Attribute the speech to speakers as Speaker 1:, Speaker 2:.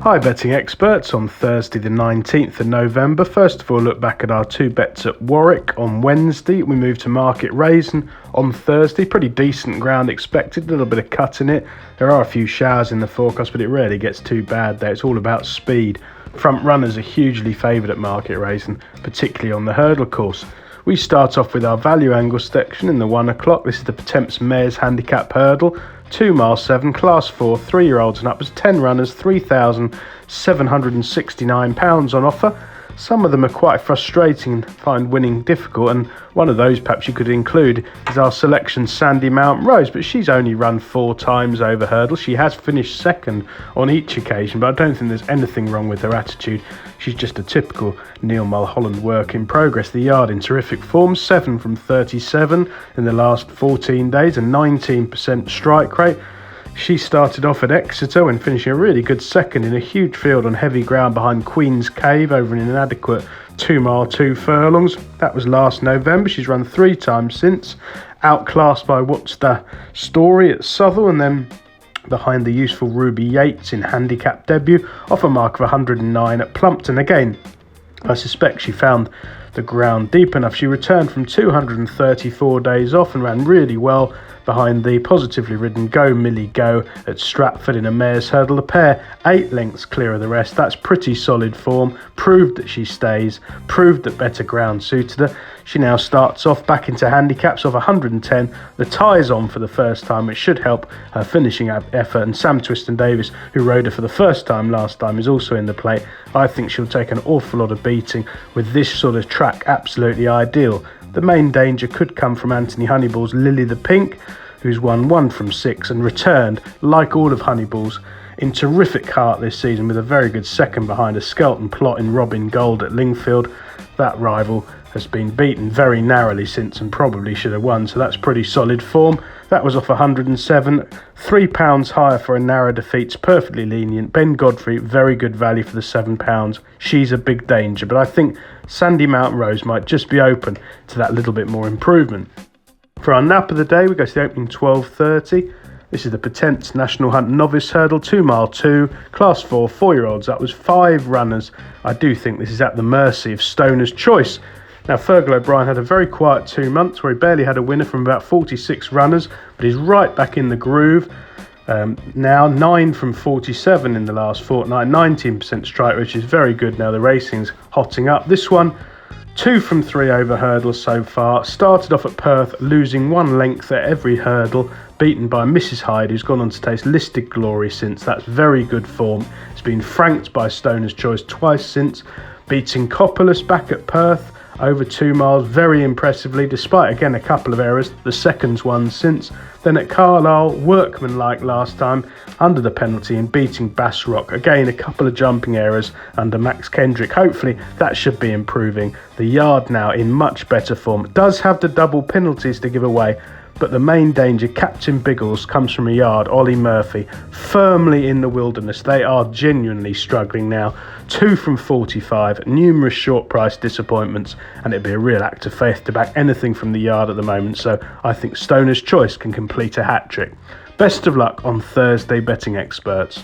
Speaker 1: Hi betting experts, on Thursday the 19th of November. First of all, look back at our two bets at Warwick on Wednesday. We moved to market raisin on Thursday. Pretty decent ground expected, a little bit of cut in it. There are a few showers in the forecast, but it rarely gets too bad there. It's all about speed. Front runners are hugely favoured at market raisin, particularly on the hurdle course. We start off with our value angle section in the 1 o'clock. This is the Potemps Mares Handicap Hurdle. 2 mile 7, class 4, 3-year-olds and upwards, 10 runners, £3,769 on offer. Some of them are quite frustrating and find winning difficult, and one of those perhaps you could include is our selection Sandy Mount Rose, but she's only run 4 times over hurdle. She has finished second on each occasion, but I don't think there's anything wrong with her attitude. She's just a typical Neil Mulholland work in progress. The yard in terrific form, 7 from 37 in the last 14 days, a 19% strike rate. She started off at Exeter when finishing a really good second in a huge field on heavy ground behind Queen's Cave over an inadequate 2 mile 2 furlongs. That was last November. She's run 3 times since, outclassed by What's the Story at Southwell, and then behind the useful Ruby Yates in handicap debut off a mark of 109 at Plumpton. Again, I suspect she found the ground deep enough. She returned from 234 days off and ran really well behind the positively ridden Go Millie Go at Stratford in a mare's hurdle. The pair 8 lengths clear of the rest. That's pretty solid form. Proved that she stays, proved that better ground suited her. She now starts off back into handicaps off 110. The tie's on for the first time, which should help her finishing effort, and Sam Twiston-Davies, who rode her for the first time last time, is also in the play. I think she'll take an awful lot of beating with this sort of track absolutely ideal. The main danger could come from Anthony Honeyball's Lily the Pink, who's won 1 from 6 and returned, like all of Honeyball's, in terrific heart this season with a very good second behind a Skelton Plot in Robin Gold at Lingfield. That rival has been beaten very narrowly since and probably should have won, so that's pretty solid form. That was off 107, £3 higher for a narrow defeat's perfectly lenient. Ben Godfrey, very good value for the £7. She's a big danger, but I think Sandy Mount Rose might just be open to that little bit more improvement. For our nap of the day, we go to the opening 12:30. This is the Potemps National Hunt Novice Hurdle, 2 mile 2, class 4, 4-year-olds. That was 5 runners. I do think this is at the mercy of Stoner's Choice. Now, Fergal O'Brien had a very quiet 2 months where he barely had a winner from about 46 runners, but he's right back in the groove. Now 9 from 47 in the last fortnight, 19% strike, which is very good now. The racing's hotting up. This one, 2 from 3 over hurdles so far. Started off at Perth, losing 1 length at every hurdle, beaten by Mrs. Hyde, who's gone on to taste listed glory since. That's very good form. It's been franked by Stoner's Choice twice since, beating Coppolas back at Perth over 2 miles very impressively, despite again a couple of errors, the second's one since. Then at Carlisle, workmanlike last time, under the penalty and beating Bass Rock. Again, a couple of jumping errors under Max Kendrick. Hopefully that should be improving. The yard now in much better form. Does have the double penalties to give away, but the main danger, Captain Biggles, comes from a yard, Ollie Murphy, firmly in the wilderness. They are genuinely struggling now. 2 from 45, numerous short price disappointments, and it'd be a real act of faith to back anything from the yard at the moment, so I think Stoner's Choice can complete a hat-trick. Best of luck on Thursday, betting experts.